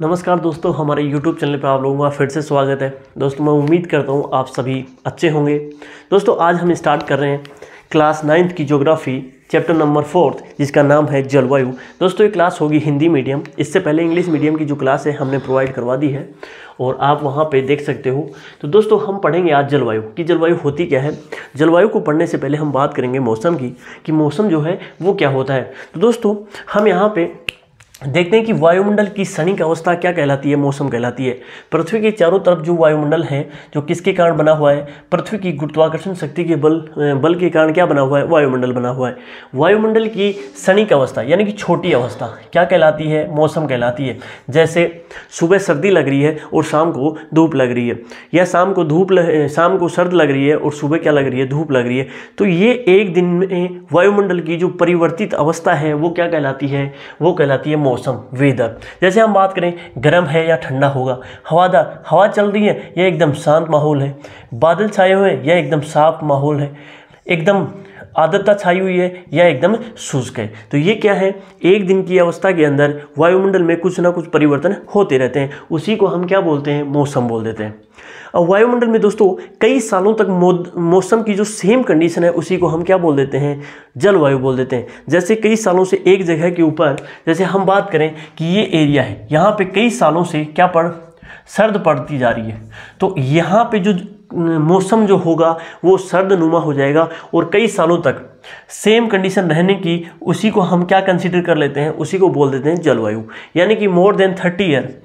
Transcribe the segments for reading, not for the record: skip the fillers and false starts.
नमस्कार दोस्तों, हमारे YouTube चैनल पर आप लोगों का फिर से स्वागत है। दोस्तों मैं उम्मीद करता हूँ आप सभी अच्छे होंगे। दोस्तों आज हम स्टार्ट कर रहे हैं क्लास 9th की ज्योग्राफी चैप्टर नंबर 4 जिसका नाम है जलवायु। दोस्तों ये क्लास होगी हिंदी मीडियम। इससे पहले इंग्लिश मीडियम की जो क्लास है हमने प्रोवाइड करवा दी है और आप वहाँ पे देख सकते हो। तो दोस्तों हम पढ़ेंगे आज जलवायु कि जलवायु होती क्या है। जलवायु को पढ़ने से पहले हम बात करेंगे मौसम की कि मौसम जो है वो क्या होता है। तो दोस्तों हम यहाँ पे देखते हैं कि वायुमंडल की क्षणिक अवस्था क्या कहलाती है, मौसम कहलाती है। पृथ्वी के चारों तरफ जो वायुमंडल है जो किसके कारण बना हुआ है, पृथ्वी की गुरुत्वाकर्षण शक्ति के बल के कारण क्या बना हुआ है, वायुमंडल बना हुआ है। वायुमंडल की क्षणिक अवस्था यानी कि छोटी अवस्था क्या कहलाती है, मौसम कहलाती है। जैसे सुबह सर्दी लग रही है और शाम को धूप लग रही है, या शाम को सर्द लग रही है और सुबह क्या लग रही है, धूप लग रही है। तो ये एक दिन में वायुमंडल की जो परिवर्तित अवस्था है वो क्या कहलाती है, वो कहलाती है मौसम, वेदर। जैसे हम बात करें गर्म है या ठंडा होगा, हवादार, हवा चल रही है या एकदम शांत माहौल है, बादल छाए हुए हैं या एकदम साफ माहौल है, एकदम आर्द्रता छाई हुई है या एकदम शुष्क है। तो ये क्या है, एक दिन की अवस्था के अंदर वायुमंडल में कुछ ना कुछ परिवर्तन होते रहते हैं, उसी को हम क्या बोलते हैं, मौसम बोल देते हैं। अब वायुमंडल में दोस्तों कई सालों तक मौसम की जो सेम कंडीशन है उसी को हम क्या बोल देते हैं, जलवायु बोल देते हैं। जैसे कई सालों से एक जगह के ऊपर, जैसे हम बात करें कि ये एरिया है, यहाँ पे कई सालों से क्या सर्द पड़ती जा रही है, तो यहाँ पे जो मौसम जो होगा वो सर्द नुमा हो जाएगा और कई सालों तक सेम कंडीशन रहने की उसी को हम क्या कंसीडर कर लेते हैं, उसी को बोल देते हैं जलवायु। यानी कि मोर देन 30 ईयर,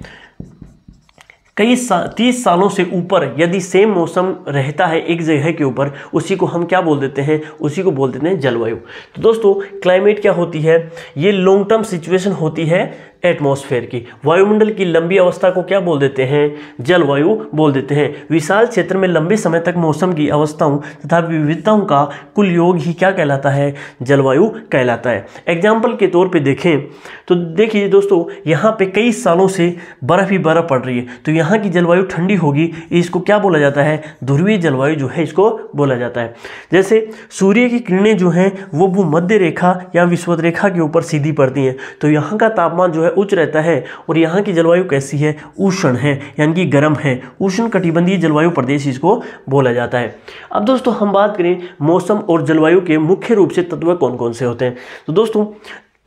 कई 30 सालों से ऊपर यदि सेम मौसम रहता है एक जगह के ऊपर, उसी को हम क्या बोल देते हैं, उसी को बोल देते हैं जलवायु। तो दोस्तों क्लाइमेट क्या होती है, ये लॉन्ग टर्म सिचुएशन होती है एटमॉस्फेयर की। वायुमंडल की लंबी अवस्था को क्या बोल देते हैं, जलवायु बोल देते हैं। विशाल क्षेत्र में लंबे समय तक मौसम की अवस्थाओं तथा विविधताओं का कुल योग ही क्या कहलाता है, जलवायु कहलाता है। एग्जाम्पल के तौर पे देखें तो देखिए दोस्तों, यहाँ पे कई सालों से बर्फ़ ही बर्फ़ पड़ रही है, तो यहाँ की जलवायु ठंडी होगी, इसको क्या बोला जाता है, ध्रुवीय जलवायु जो है इसको बोला जाता है। जैसे सूर्य की किरणें जो हैं वो भूमध्य रेखा या विषुवत रेखा के ऊपर सीधी पड़ती हैं, तो यहाँ का तापमान जो है उच्च रहता है और यहाँ की जलवायु कैसी है, उष्ण है यानी कि गर्म है। उष्ण कटिबंधीय जलवायु प्रदेश इसको बोला जाता है। अब दोस्तों हम बात करें मौसम और जलवायु के मुख्य रूप से तत्व कौन कौन से होते हैं। तो दोस्तों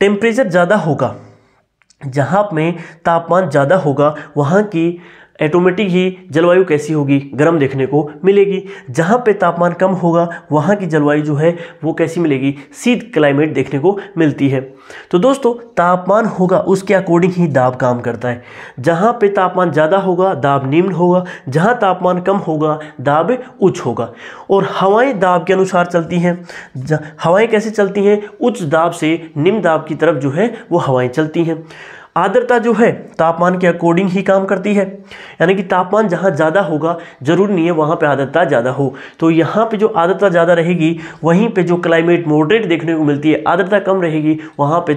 टेम्परेचर ज़्यादा होगा, जहाँ में तापमान ज़्यादा होगा वहाँ की ऑटोमेटिक ही जलवायु कैसी होगी, गर्म देखने को मिलेगी। जहाँ पे तापमान कम होगा वहाँ की जलवायु जो है वो कैसी मिलेगी, शीत क्लाइमेट देखने को मिलती है। तो दोस्तों तापमान होगा उसके अकॉर्डिंग ही दाब काम करता है। जहाँ पे तापमान ज़्यादा होगा दाब निम्न होगा, जहाँ तापमान कम होगा दाब उच्च होगा। और हवाएं दाब के अनुसार चलती हैं। हवाएं कैसे चलती हैं, उच्च दाब से निम्न दाब की तरफ जो है वो हवाएं चलती हैं। आर्द्रता जो है तापमान के अकॉर्डिंग ही काम करती है, यानी कि तापमान जहाँ ज़्यादा होगा जरूर नहीं है वहाँ पे आर्द्रता ज़्यादा हो, तो यहाँ पे जो आर्द्रता ज़्यादा रहेगी वहीं पे जो क्लाइमेट मॉडरेट देखने को मिलती है। आर्द्रता कम रहेगी वहाँ पे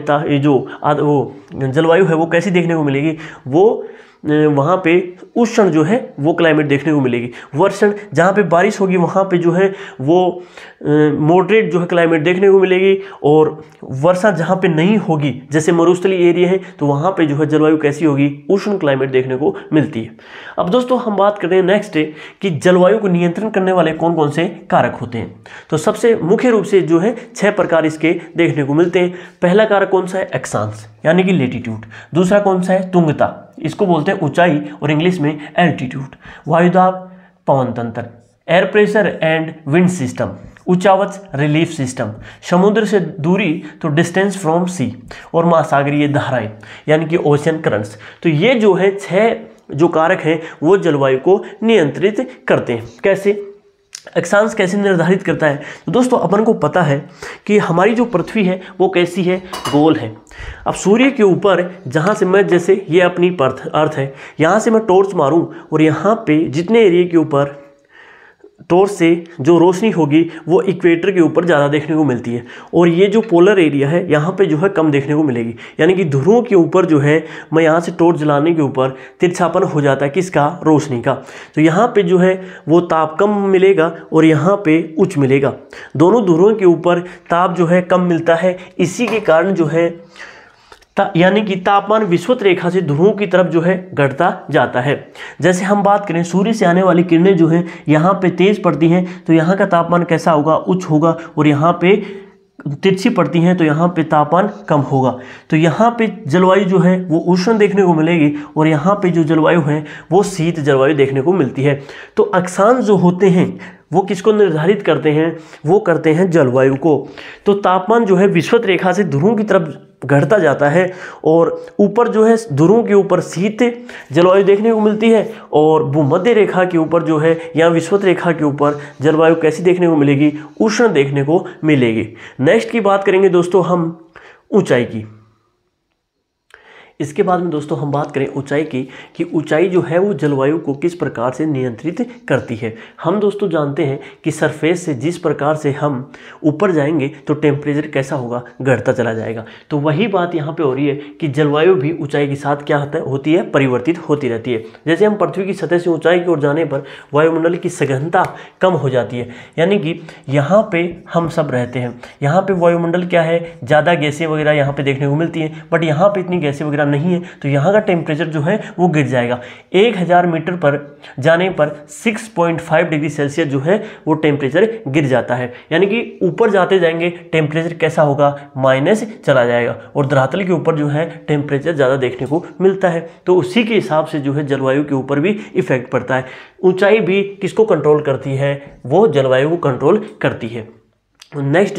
वो जलवायु है वो कैसी देखने को मिलेगी, वो वहाँ पे उष्ण जो है वो क्लाइमेट देखने को मिलेगी। वर्षण जहाँ पे बारिश होगी वहाँ पे जो है वो मॉडरेट जो है क्लाइमेट देखने को मिलेगी, और वर्षा जहाँ पे नहीं होगी जैसे मरुस्थलीय एरिया है तो वहाँ पे जो है जलवायु कैसी होगी, उष्ण क्लाइमेट देखने को मिलती है। अब दोस्तों हम बात करते हैं नेक्स्ट कि जलवायु को नियंत्रण करने वाले कौन कौन से कारक होते हैं। तो सबसे मुख्य रूप से जो है 6 प्रकार इसके देखने को मिलते हैं। पहला कारक कौन सा है, अक्षांश यानी कि लेटीट्यूड। दूसरा कौन सा है, तुंगता, इसको बोलते हैं ऊंचाई और इंग्लिश में एल्टीट्यूड। वायुदाब, पवन तंत्र, air pressure and wind system, उच्चावच रिलीफ सिस्टम, समुद्र से दूरी तो डिस्टेंस फ्रॉम सी, और महासागरीय धाराएं यानी कि ओशन करंट्स। तो ये जो है 6 जो कारक हैं वो जलवायु को नियंत्रित करते हैं। कैसे, अक्षांश कैसे निर्धारित करता है। तो दोस्तों अपन को पता है कि हमारी जो पृथ्वी है वो कैसी है, गोल है। अब सूर्य के ऊपर जहाँ से मैं, जैसे ये अपनी अर्थ है, यहाँ से मैं टॉर्च मारूं और यहाँ पे जितने एरिया के ऊपर टॉर्च से जो रोशनी होगी वो इक्वेटर के ऊपर ज़्यादा देखने को मिलती है, और ये जो पोलर एरिया है यहाँ पे जो है कम देखने को मिलेगी। यानी कि ध्रुवों के ऊपर जो है मैं यहाँ से टॉर्च जलाने के ऊपर तिरछापन हो जाता है, किसका, रोशनी का। तो यहाँ पे जो है वो ताप कम मिलेगा और यहाँ पे उच्च मिलेगा। दोनों ध्रुवों के ऊपर ताप जो है कम मिलता है, इसी के कारण जो है यानी कि तापमान विषुवत रेखा से ध्रुवों की तरफ जो है घटता जाता है। जैसे हम बात करें सूर्य से आने वाली किरणें जो है यहाँ पे तेज पड़ती हैं तो यहाँ का तापमान कैसा होगा, उच्च होगा, और यहाँ पे तिरछी पड़ती हैं तो यहाँ पे तापमान कम होगा। तो यहाँ पे जलवायु जो है वो उष्ण देखने को मिलेगी और यहाँ पे जो जलवायु है वो शीत जलवायु देखने को मिलती है। तो अक्षांश जो होते हैं वो किसको निर्धारित करते हैं, वो करते हैं जलवायु को। तो तापमान जो है विषुवत रेखा से ध्रुवों की तरफ घटता जाता है और ऊपर जो है ध्रुवों के ऊपर शीत जलवायु देखने को मिलती है और भूमध्य रेखा के ऊपर जो है या विषुवत रेखा के ऊपर जलवायु कैसी देखने को मिलेगी, उष्ण देखने को मिलेगी। नेक्स्ट की बात करेंगे दोस्तों हम ऊंचाई की। इसके बाद में दोस्तों हम बात करें ऊंचाई की कि ऊंचाई जो है वो जलवायु को किस प्रकार से नियंत्रित करती है। हम दोस्तों जानते हैं कि सरफेस से जिस प्रकार से हम ऊपर जाएंगे तो टेम्परेचर कैसा होगा, घटता चला जाएगा। तो वही बात यहाँ पे हो रही है कि जलवायु भी ऊंचाई के साथ क्या होती है, परिवर्तित होती रहती है। जैसे हम पृथ्वी की सतह से ऊंचाई की ओर जाने पर वायुमंडल की सघनता कम हो जाती है, यानी कि यहाँ पे हम सब रहते हैं, यहाँ पे वायुमंडल क्या है, ज़्यादा गैसें वगैरह यहाँ पे देखने को मिलती हैं, बट यहाँ पे इतनी गैसें वगैरह नहीं है तो यहाँ का टेम्परेचर जो है वो गिर जाएगा। 1000 मीटर पर जाने पर 6.5 डिग्री सेल्सियस जो है वो टेम्परेचर गिर जाता है, यानी कि ऊपर जाते जाएंगे टेम्परेचर कैसा होगा, माइनस चला जाएगा और धरातल के ऊपर जो है टेम्परेचर ज़्यादा देखने को मिलता है। तो उसी के हिसाब से जो है जलवायु के ऊपर भी इफेक्ट पड़ता है। ऊंचाई भी किसको कंट्रोल करती है, वो जलवायु को कंट्रोल करती है। नेक्स्ट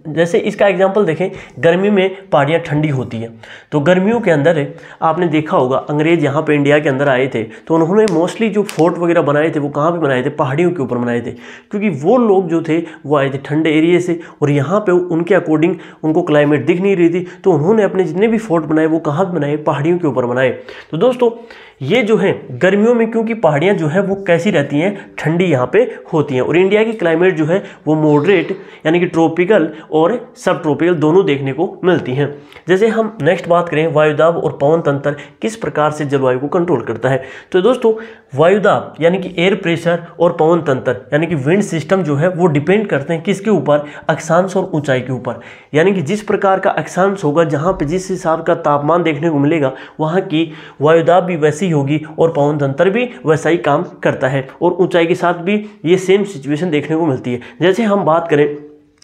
जैसे इसका एग्जांपल देखें, गर्मी में पहाड़ियाँ ठंडी होती हैं तो गर्मियों के अंदर आपने देखा होगा अंग्रेज यहाँ पे इंडिया के अंदर आए थे तो उन्होंने मोस्टली जो फोर्ट वगैरह बनाए थे वो कहाँ पे बनाए थे, पहाड़ियों के ऊपर बनाए थे, क्योंकि वो लोग जो थे वो आए थे ठंडे एरिए से और यहाँ पे उनके अकॉर्डिंग उनको क्लाइमेट दिख नहीं रही थी तो उन्होंने अपने जितने भी फोर्ट बनाए वो कहाँ पर बनाए, पहाड़ियों के ऊपर बनाए। तो दोस्तों ये जो है गर्मियों में क्योंकि पहाड़ियाँ जो है वो कैसी रहती हैं, ठंडी यहाँ पे होती हैं और इंडिया की क्लाइमेट जो है वो मॉडरेट यानी कि ट्रॉपिकल और सब ट्रॉपिकल दोनों देखने को मिलती हैं। जैसे हम नेक्स्ट बात करें वायुदाब और पवन तंत्र किस प्रकार से जलवायु को कंट्रोल करता है, तो दोस्तों वायुदाब यानी कि एयर प्रेशर और पवन तंत्र यानी कि विंड सिस्टम जो है वो डिपेंड करते हैं किसके ऊपर, अक्षांश और ऊंचाई के ऊपर। यानी कि जिस प्रकार का अक्षांश होगा, जहाँ पे जिस हिसाब का तापमान देखने को मिलेगा वहाँ की वायुदाब भी वैसी होगी और पवन तंत्र भी वैसा ही काम करता है और ऊंचाई के साथ भी ये सेम सिचुएशन देखने को मिलती है। जैसे हम बात करें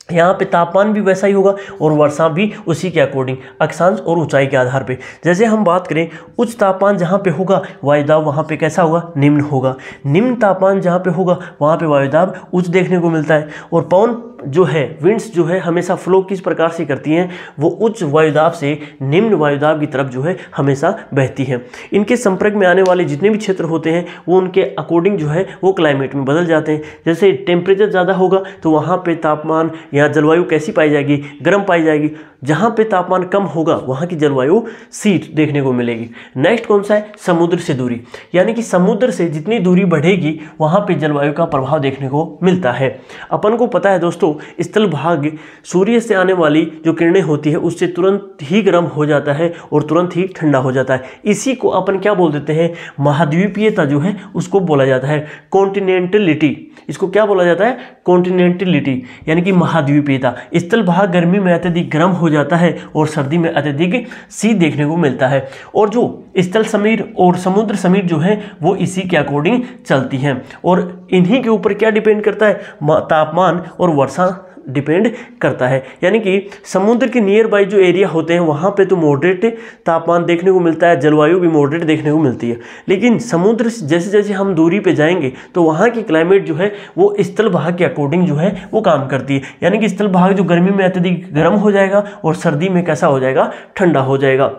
यहाँ पे तापमान भी वैसा ही होगा और वर्षा भी उसी के अकॉर्डिंग अक्षांश और ऊंचाई के आधार पे। जैसे हम बात करें उच्च तापमान जहाँ पे होगा वायुदाब वहाँ पे कैसा होगा, निम्न होगा। निम्न तापमान जहाँ पे होगा वहाँ पे वायुदाब उच्च देखने को मिलता है और पवन जो है विंड्स जो है हमेशा फ्लो किस प्रकार से करती हैं, वो उच्च वायुदाब से निम्न वायुदाब की तरफ जो है हमेशा बहती हैं। इनके संपर्क में आने वाले जितने भी क्षेत्र होते हैं वो उनके अकॉर्डिंग जो है वो क्लाइमेट में बदल जाते हैं। जैसे टेम्परेचर ज़्यादा होगा तो वहाँ पे तापमान या जलवायु कैसी पाई जाएगी, गर्म पाई जाएगी। जहाँ पे तापमान कम होगा वहाँ की जलवायु शीत देखने को मिलेगी। नेक्स्ट कौन सा है, समुद्र से दूरी, यानी कि समुद्र से जितनी दूरी बढ़ेगी वहाँ पे जलवायु का प्रभाव देखने को मिलता है। अपन को पता है दोस्तों स्थल भाग सूर्य से आने वाली जो किरणें होती है उससे तुरंत ही गर्म हो जाता है और तुरंत ही ठंडा हो जाता है। इसी को अपन क्या बोल देते हैं, महाद्वीपीयता जो है उसको बोला जाता है, कॉन्टिनेंटलिटी। इसको क्या बोला जाता है, कॉन्टिनेंटलिटी यानी कि महाद्वीपीयता। स्थल भाग गर्मी में अत्यधिक गर्म हो जाता है और सर्दी में अत्यधिक शीत देखने को मिलता है और जो स्थल समीर और समुद्र समीर जो है वो इसी के अकॉर्डिंग चलती हैं और इन्हीं के ऊपर क्या डिपेंड करता है, तापमान और वर्षा डिपेंड करता है। यानी कि समुद्र के नियर बाई जो एरिया होते हैं वहाँ पे तो मॉडरेट तापमान देखने को मिलता है, जलवायु भी मॉडरेट देखने को मिलती है, लेकिन समुद्र जैसे जैसे हम दूरी पे जाएंगे तो वहाँ की क्लाइमेट जो है वो स्थल भाग के अकॉर्डिंग जो है वो काम करती है। यानी कि स्थल भाग जो गर्मी में अत्यधिक गर्म हो जाएगा और सर्दी में कैसा हो जाएगा, ठंडा हो जाएगा।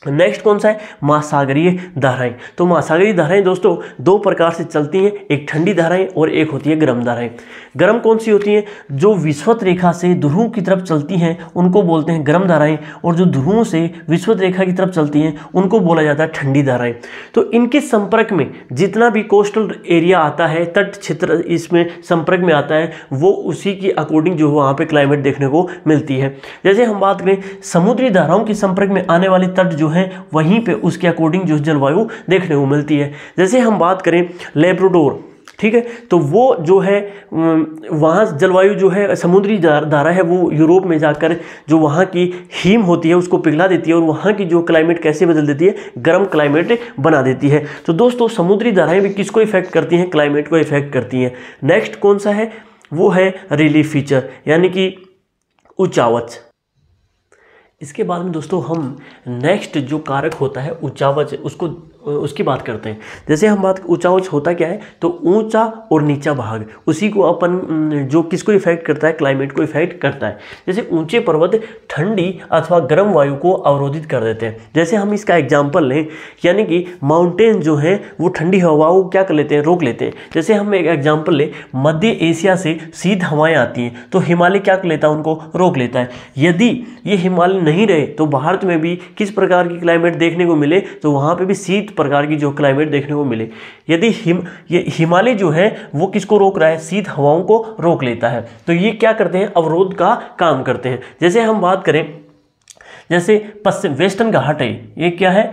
नेक्स्ट कौन सा है, महासागरीय धाराएं। तो महासागरीय धाराएं दोस्तों दो प्रकार से चलती हैं, एक ठंडी धाराएं और एक होती है गर्म धाराएं। गर्म कौन सी होती हैं, जो विषुवत रेखा से ध्रुवों की तरफ चलती हैं उनको बोलते हैं गर्म धाराएं और जो ध्रुवों से विषुवत रेखा की तरफ चलती हैं उनको बोला जाता है ठंडी धाराएं। तो इनके संपर्क में जितना भी कोस्टल एरिया आता है, तट क्षेत्र इसमें संपर्क में आता है, वो उसी की अकॉर्डिंग जो वहाँ पे क्लाइमेट देखने को मिलती है। जैसे हम बात करें समुद्री धाराओं के संपर्क में आने वाले तट जो है वहीं पे उसके अकॉर्डिंग जो जलवायु देखने को मिलती है। जैसे हम बात करें लेब्राडोर, ठीक है। तो वो जो है वहाँ जलवायु जो है समुद्री धारा है वो यूरोप में जाकर जो वहाँ की हिम होती है उसको पिघला देती है और वहाँ की जो क्लाइमेट कैसे बदल देती है, गर्म क्लाइमेट बना देती है। तो दोस्तों समुद्री धाराएं भी किसको इफेक्ट करती हैं, क्लाइमेट को इफेक्ट करती हैं। नेक्स्ट कौन सा है, वो है रिलीफ फीचर यानी कि उचावच। इसके बाद में दोस्तों हम नेक्स्ट जो कारक होता है उचावच उसकी बात करते हैं। जैसे हम बात उचावच होता क्या है, तो ऊंचा और नीचा भाग, उसी को अपन जो किसको इफेक्ट करता है, क्लाइमेट को इफेक्ट करता है। जैसे ऊंचे पर्वत ठंडी अथवा गर्म वायु को अवरोधित कर देते हैं। जैसे हम इसका एग्जाम्पल लें, यानी कि माउंटेन जो है वो ठंडी हवाओं को क्या कर लेते हैं, रोक लेते हैं। जैसे हम एक एग्जाम्पल लें, मध्य एशिया से शीत हवाएं आती हैं तो हिमालय क्या कर लेता है, उनको रोक लेता है। यदि ये हिमालय नहीं रहे तो भारत में भी किस प्रकार की क्लाइमेट देखने को मिले, तो वहाँ पे भी शीत प्रकार की जो क्लाइमेट देखने को मिले। यदि ये हिमालय जो है वो किसको रोक रहा है, शीत हवाओं को रोक लेता है। तो ये क्या करते हैं, अवरोध का काम करते हैं। जैसे हम बात करें, जैसे पश्चिम वेस्टर्न घाट है, ये क्या है,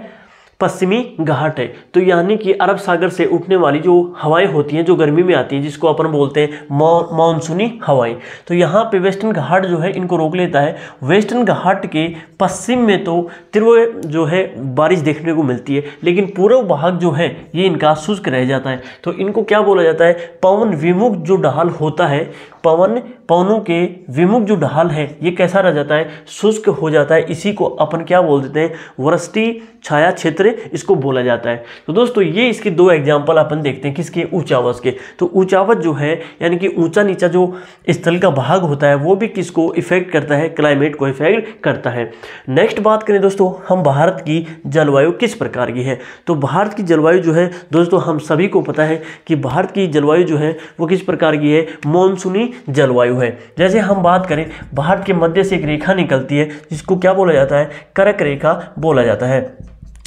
पश्चिमी घाट है। तो यानी कि अरब सागर से उठने वाली जो हवाएं होती हैं जो गर्मी में आती हैं, जिसको अपन बोलते हैं मानसूनी हवाएं, तो यहाँ पे वेस्टर्न घाट जो है इनको रोक लेता है। वेस्टर्न घाट के पश्चिम में तो तीव्र जो है बारिश देखने को मिलती है, लेकिन पूर्व भाग जो है ये इनका शुष्क रह जाता है। तो इनको क्या बोला जाता है, पवन विमुख जो ढाल होता है, पवनों के विमुख जो ढाल है ये कैसा रह जाता है, शुष्क हो जाता है। इसी को अपन क्या बोल देते हैं, वृष्टि छाया क्षेत्र इसको बोला जाता है। तो दोस्तों ये इसके दो एग्जाम्पल अपन देखते हैं, किसके, ऊंचावच के। तो ऊंचावच जो है यानी कि ऊंचा नीचा जो स्थल का भाग होता है वो भी किसको इफेक्ट करता है, क्लाइमेट को इफेक्ट करता है। नेक्स्ट बात करें दोस्तों हम, भारत की जलवायु किस प्रकार की है। तो भारत की जलवायु जो है दोस्तों हम सभी को पता है कि भारत की जलवायु जो है वो किस प्रकार की है, मॉनसूनी जलवायु है। जैसे हम बात करें, भारत के मध्य से एक रेखा निकलती है जिसको क्या बोला जाता है, कर्क रेखा बोला जाता है।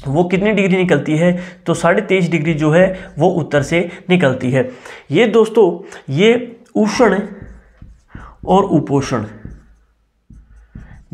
वो कितनी डिग्री निकलती है, तो 23.5 डिग्री जो है वो उत्तर से निकलती है। ये दोस्तों ये उष्ण और उपोष्ण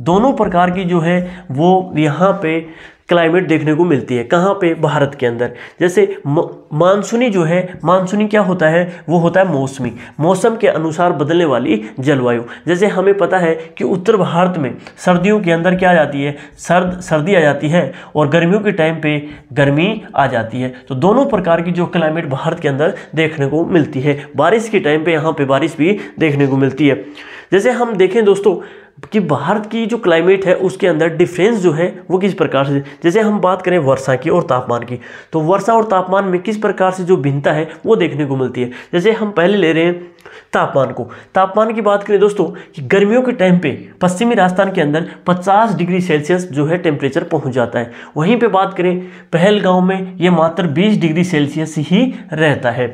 दोनों प्रकार की जो है वो यहाँ पे क्लाइमेट देखने को मिलती है। कहाँ पे, भारत के अंदर। जैसे मानसूनी जो है, मानसूनी क्या होता है, वो होता है मौसमी, मौसम के अनुसार बदलने वाली जलवायु। जैसे हमें पता है कि उत्तर भारत में सर्दियों के अंदर क्या आ जाती है, सर्दी आ जाती है, और गर्मियों के टाइम पे गर्मी आ जाती है। तो दोनों प्रकार की जो क्लाइमेट भारत के अंदर देखने को मिलती है। बारिश के टाइम पे यहाँ पे बारिश भी देखने को मिलती है। जैसे हम देखें दोस्तों कि भारत की जो क्लाइमेट है उसके अंदर डिफरेंस जो है वो किस प्रकार से, जैसे हम बात करें वर्षा की और तापमान की, तो वर्षा और तापमान में किस प्रकार से जो भिन्नता है वो देखने को मिलती है। जैसे हम पहले ले रहे हैं तापमान को, तापमान की बात करें दोस्तों कि गर्मियों के टाइम पे पश्चिमी राजस्थान के अंदर 50 डिग्री सेल्सियस जो है टेम्परेचर पहुंच जाता है। वहीं पे बात करें पहलगांव में ये मात्र 20 डिग्री सेल्सियस ही रहता है।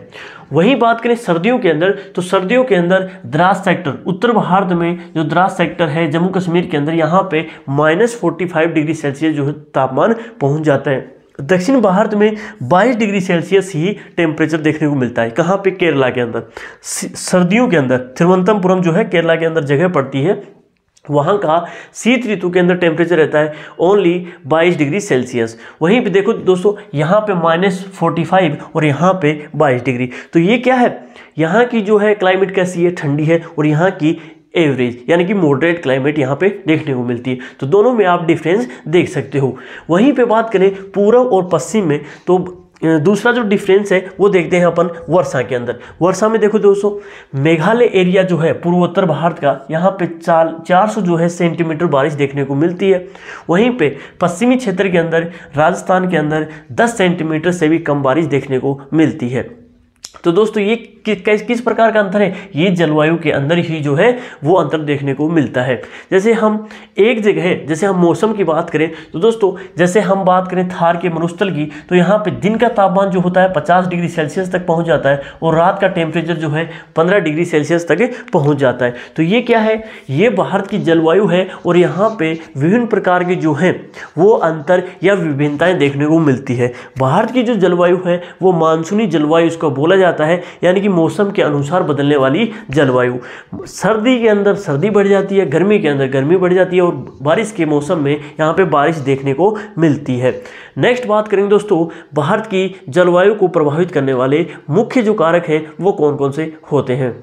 वहीं बात करें सर्दियों के अंदर, तो सर्दियों के अंदर द्रास सेक्टर, उत्तर भारत में जो द्रास सेक्टर है जम्मू कश्मीर के अंदर, यहाँ पे -45 डिग्री सेल्सियस जो है तापमान पहुंच जाता है। दक्षिण भारत में 22 डिग्री सेल्सियस ही टेम्परेचर देखने को मिलता है। कहाँ पे, केरला के अंदर सर्दियों के अंदर। तिरुवनंतपुरम जो है केरला के अंदर जगह पड़ती है, वहाँ का शीत ऋतु के अंदर टेम्परेचर रहता है ओनली 22 डिग्री सेल्सियस। वहीं पे देखो दोस्तों यहाँ पे -45 और यहाँ पे 22 डिग्री। तो ये क्या है, यहाँ की जो है क्लाइमेट कैसी है, ठंडी है, और यहाँ की एवरेज यानी कि मॉडरेट क्लाइमेट यहाँ पे देखने को मिलती है। तो दोनों में आप डिफरेंस देख सकते हो। वहीं पे बात करें पूर्व और पश्चिम में, तो दूसरा जो डिफरेंस है वो देखते हैं अपन वर्षा के अंदर। वर्षा में देखो दोस्तों मेघालय एरिया जो है पूर्वोत्तर भारत का, यहाँ पे 400 जो है सेंटीमीटर बारिश देखने को मिलती है। वहीं पे पश्चिमी क्षेत्र के अंदर राजस्थान के अंदर 10 सेंटीमीटर से भी कम बारिश देखने को मिलती है। तो दोस्तों ये किस प्रकार का अंतर है, ये जलवायु के अंदर ही जो है वो अंतर देखने को मिलता है। जैसे हम एक जगह, जैसे हम मौसम की बात करें तो दोस्तों जैसे हम बात करें थार के मरुस्थल की, तो यहाँ पे दिन का तापमान जो होता है 50 डिग्री सेल्सियस तक पहुँच जाता है, और रात का टेम्परेचर जो है 15 डिग्री सेल्सियस तक पहुँच जाता है। तो ये क्या है, ये भारत की जलवायु है, और यहाँ पे विभिन्न प्रकार के जो है वो अंतर या विभिन्नताएँ देखने को मिलती है। भारत की जो जलवायु है वो मानसूनी जलवायु इसको बोला जाता है, यानी कि मौसम के अनुसार बदलने वाली जलवायु। सर्दी के अंदर सर्दी बढ़ जाती है, गर्मी के अंदर गर्मी बढ़ जाती है और बारिश के मौसम में यहाँ पे बारिश देखने को मिलती है। नेक्स्ट बात करेंगे दोस्तों, भारत की जलवायु को प्रभावित करने वाले मुख्य जो कारक हैं वो कौन कौन से होते हैं।